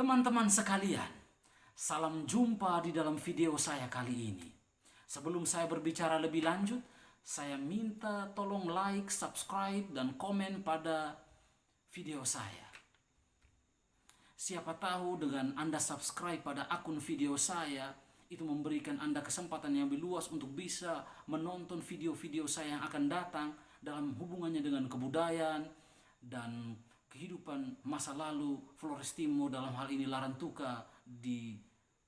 Teman-teman sekalian, salam jumpa di dalam video saya kali ini. Sebelum saya berbicara lebih lanjut, saya minta tolong like, subscribe, dan komen pada video saya. Siapa tahu dengan Anda subscribe pada akun video saya, itu memberikan Anda kesempatan yang lebih luas untuk bisa menonton video-video saya yang akan datang dalam hubungannya dengan kebudayaan dan kehidupan masa lalu Flores Timur, dalam hal ini Larantuka di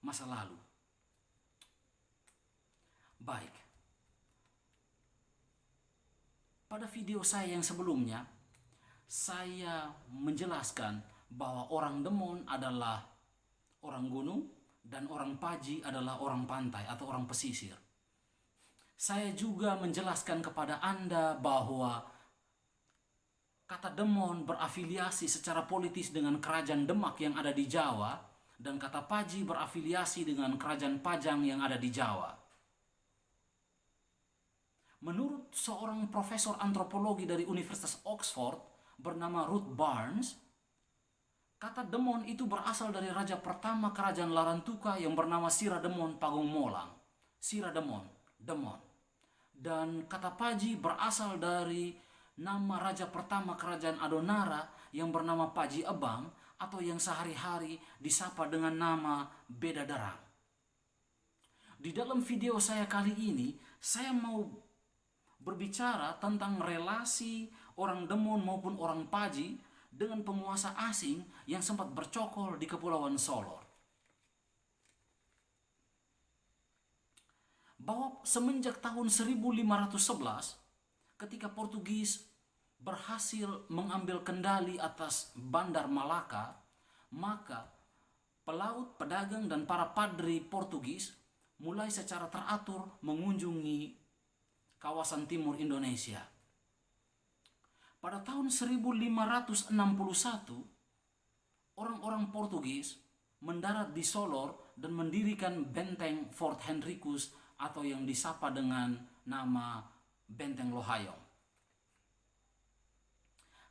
masa lalu. Baik. Pada video saya yang sebelumnya, saya menjelaskan bahwa orang Demon adalah orang gunung dan orang Paji adalah orang pantai atau orang pesisir. Saya juga menjelaskan kepada Anda bahwa kata Demon berafiliasi secara politis dengan kerajaan Demak yang ada di Jawa, dan kata Paji berafiliasi dengan kerajaan Pajang yang ada di Jawa. Menurut seorang profesor antropologi dari Universitas Oxford bernama Ruth Barnes, kata Demon itu berasal dari raja pertama kerajaan Larantuka yang bernama Sirademon Pagung Molang. Sirademon, Demon. Dan kata Paji berasal dari nama raja pertama kerajaan Adonara yang bernama Paji Abang atau yang sehari-hari disapa dengan nama Bedadarang. Di dalam video saya kali ini, saya mau berbicara tentang relasi orang Demon maupun orang Paji dengan penguasa asing yang sempat bercokol di Kepulauan Solor. Bahwa semenjak tahun 1511, ketika Portugis berhasil mengambil kendali atas Bandar Malaka, maka pelaut, pedagang, dan para padri Portugis mulai secara teratur mengunjungi kawasan timur Indonesia. Pada tahun 1561, orang-orang Portugis mendarat di Solor dan mendirikan benteng Fort Henricus atau yang disapa dengan nama Benteng Lohayong.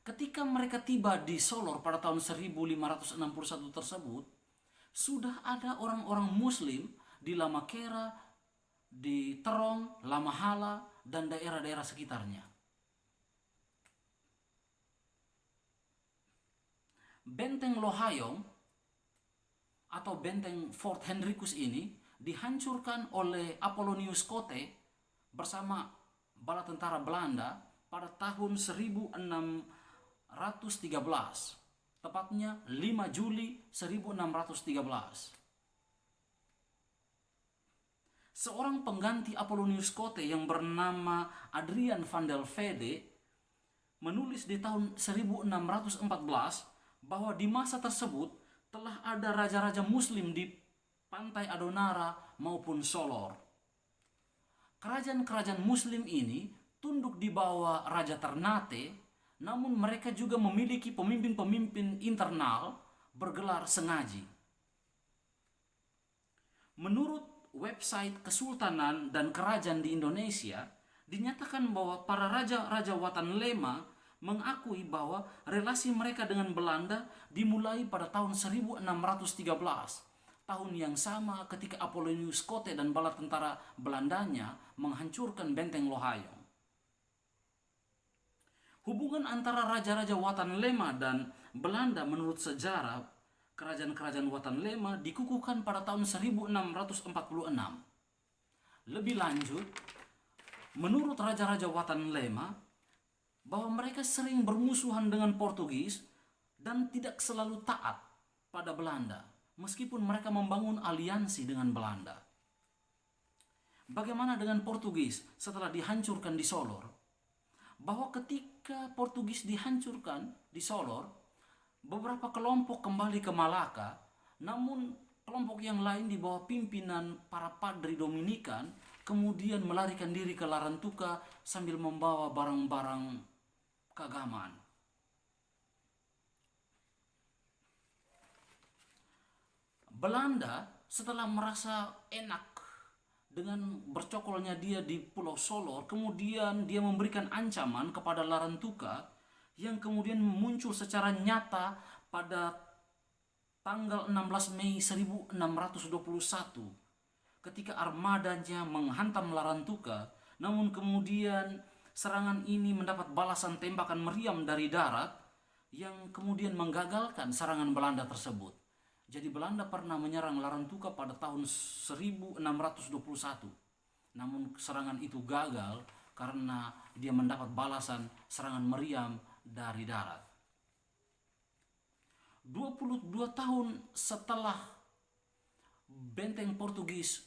Ketika mereka tiba di Solor pada tahun 1561 tersebut, sudah ada orang-orang Muslim di Lamakera, di Terong, Lamahala, dan daerah-daerah sekitarnya. Benteng Lohayong atau benteng Fort Henricus ini dihancurkan oleh Apollonius Kotte bersama bala tentara Belanda pada tahun 1613, tepatnya 5 Juli 1613. Seorang pengganti Apollonius Kotte yang bernama Adrian van der Velde menulis di tahun 1614 bahwa di masa tersebut telah ada raja-raja Muslim di pantai Adonara maupun Solor. Kerajaan-kerajaan Muslim ini tunduk di bawah Raja Ternate, namun mereka juga memiliki pemimpin-pemimpin internal bergelar sengaji. Menurut website Kesultanan dan Kerajaan di Indonesia, dinyatakan bahwa para raja-raja Watan Lema mengakui bahwa relasi mereka dengan Belanda dimulai pada tahun 1613, tahun yang sama ketika Apollonius Kotte dan bala tentara Belandanya menghancurkan benteng Lohayong. Hubungan antara raja-raja Watan Lema dan Belanda menurut sejarah kerajaan-kerajaan Watan Lema dikukuhkan pada tahun 1646. Lebih lanjut, menurut raja-raja Watan Lema, bahwa mereka sering bermusuhan dengan Portugis dan tidak selalu taat pada Belanda, meskipun mereka membangun aliansi dengan Belanda. Bagaimana dengan Portugis setelah dihancurkan di Solor? Bahwa ketika Portugis dihancurkan di Solor, beberapa kelompok kembali ke Malaka, namun kelompok yang lain di bawah pimpinan para padri Dominikan kemudian melarikan diri ke Larantuka sambil membawa barang-barang keagamaan. Belanda setelah merasa enak dengan bercokolnya dia di Pulau Solor, kemudian dia memberikan ancaman kepada Larantuka yang kemudian muncul secara nyata pada tanggal 16 Mei 1621 ketika armadanya menghantam Larantuka, namun kemudian serangan ini mendapat balasan tembakan meriam dari darat yang kemudian menggagalkan serangan Belanda tersebut. Jadi Belanda pernah menyerang Larantuka pada tahun 1621. Namun serangan itu gagal karena dia mendapat balasan serangan meriam dari darat. 22 tahun setelah benteng Portugis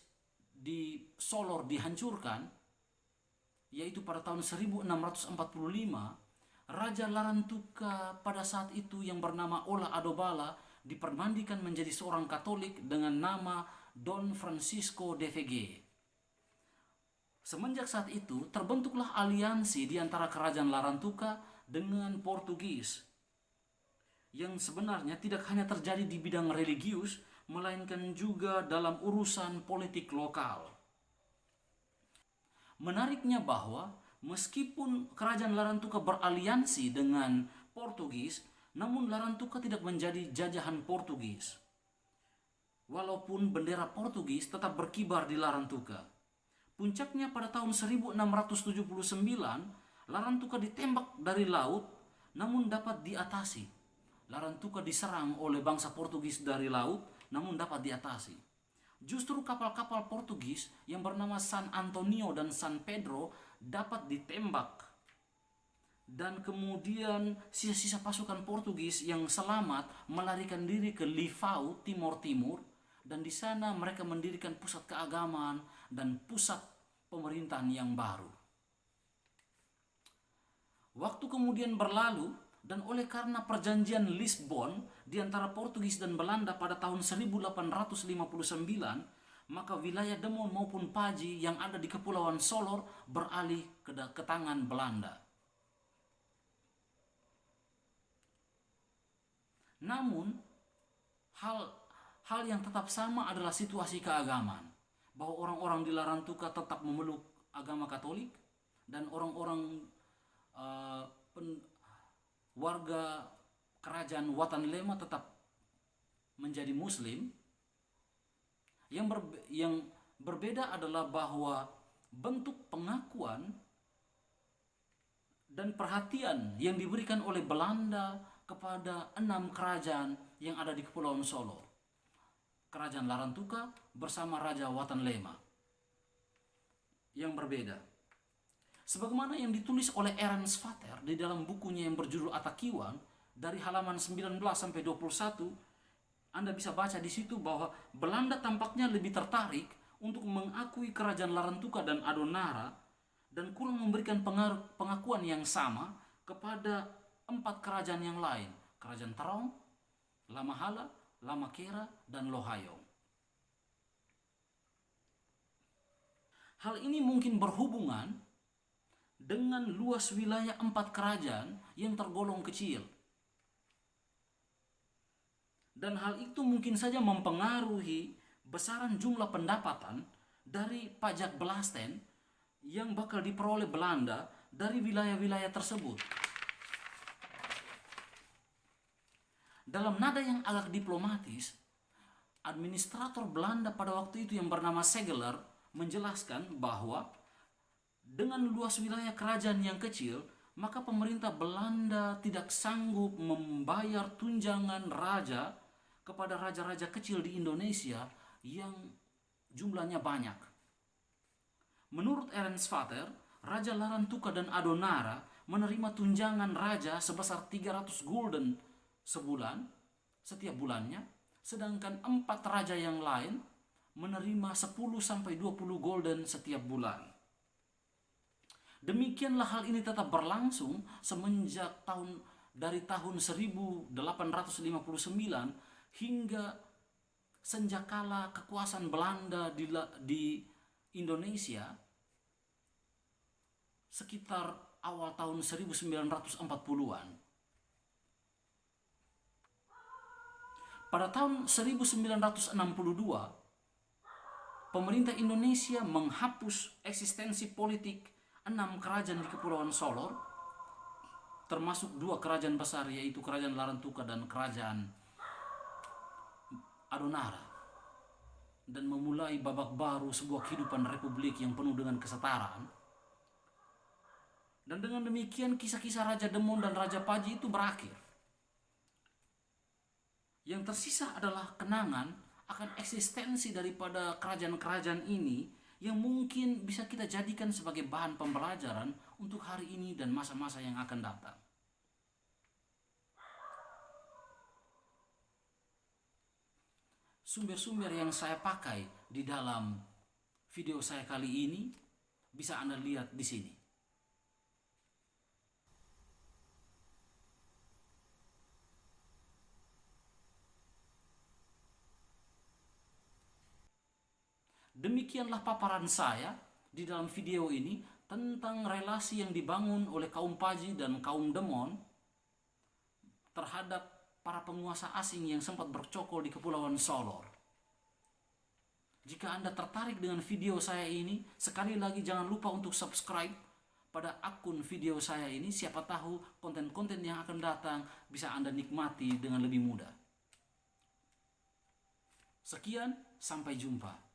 di Solor dihancurkan, yaitu pada tahun 1645, Raja Larantuka pada saat itu yang bernama Ola Adobala dipermandikan menjadi seorang Katolik dengan nama Don Francisco de Vege. Semenjak saat itu terbentuklah aliansi di antara kerajaan Larantuka dengan Portugis, yang sebenarnya tidak hanya terjadi di bidang religius, melainkan juga dalam urusan politik lokal. Menariknya bahwa meskipun kerajaan Larantuka beraliansi dengan Portugis, namun Larantuka tidak menjadi jajahan Portugis. Walaupun bendera Portugis tetap berkibar di Larantuka. Puncaknya pada tahun 1679, Larantuka ditembak dari laut namun dapat diatasi. Larantuka diserang oleh bangsa Portugis dari laut namun dapat diatasi. Justru kapal-kapal Portugis yang bernama San Antonio dan San Pedro dapat ditembak. Dan kemudian sisa-sisa pasukan Portugis yang selamat melarikan diri ke Livau, Timur-Timur, dan di sana mereka mendirikan pusat keagamaan dan pusat pemerintahan yang baru. Waktu kemudian berlalu, dan oleh karena perjanjian Lisbon di antara Portugis dan Belanda pada tahun 1859, maka wilayah Demon maupun Paji yang ada di Kepulauan Solor beralih ke tangan Belanda. Namun, hal yang tetap sama adalah situasi keagamaan, bahwa orang-orang di Larantuka tetap memeluk agama Katolik dan orang-orang warga kerajaan Watanlema tetap menjadi Muslim. Yang berbeda adalah bahwa bentuk pengakuan dan perhatian yang diberikan oleh Belanda kepada 6 kerajaan yang ada di Kepulauan Solor. Kerajaan Larantuka bersama Raja Watanlema yang berbeda. Sebagaimana yang ditulis oleh Ernst Vater di dalam bukunya yang berjudul Atakiwan dari halaman 19 sampai 21, Anda bisa baca di situ bahwa Belanda tampaknya lebih tertarik untuk mengakui kerajaan Larantuka dan Adonara dan kurang memberikan pengakuan yang sama kepada 4 kerajaan yang lain, kerajaan Tarong, Lamahala, Lamakera, dan Lohayong. Hal ini mungkin berhubungan dengan luas wilayah 4 kerajaan yang tergolong kecil. Dan hal itu mungkin saja mempengaruhi besaran jumlah pendapatan dari pajak belasten yang bakal diperoleh Belanda dari wilayah-wilayah tersebut. Dalam nada yang agak diplomatis, administrator Belanda pada waktu itu yang bernama Segeler menjelaskan bahwa dengan luas wilayah kerajaan yang kecil, maka pemerintah Belanda tidak sanggup membayar tunjangan raja kepada raja-raja kecil di Indonesia yang jumlahnya banyak. Menurut Ernst Vater, Raja Larantuka dan Adonara menerima tunjangan raja sebesar 300 gulden sebulan, setiap bulannya, sedangkan 4 raja yang lain menerima 10-20 gulden setiap bulan. Demikianlah hal ini tetap berlangsung semenjak dari tahun 1859 hingga senjakala kekuasaan Belanda di Indonesia sekitar awal tahun 1940-an. Pada tahun 1962, pemerintah Indonesia menghapus eksistensi politik 6 kerajaan di Kepulauan Solor, termasuk 2 kerajaan besar, yaitu Kerajaan Larantuka dan Kerajaan Adonara dan memulai babak baru sebuah kehidupan republik yang penuh dengan kesetaraan. Dan dengan demikian kisah-kisah Raja Demon dan Raja Paji itu berakhir. Yang tersisa adalah kenangan akan eksistensi daripada kerajaan-kerajaan ini yang mungkin bisa kita jadikan sebagai bahan pembelajaran untuk hari ini dan masa-masa yang akan datang. Sumber-sumber yang saya pakai di dalam video saya kali ini bisa Anda lihat di sini. Demikianlah paparan saya di dalam video ini tentang relasi yang dibangun oleh kaum Paji dan kaum Demon terhadap para penguasa asing yang sempat bercokol di Kepulauan Solor. Jika Anda tertarik dengan video saya ini, sekali lagi jangan lupa untuk subscribe pada akun video saya ini. Siapa tahu konten-konten yang akan datang bisa Anda nikmati dengan lebih mudah. Sekian, sampai jumpa.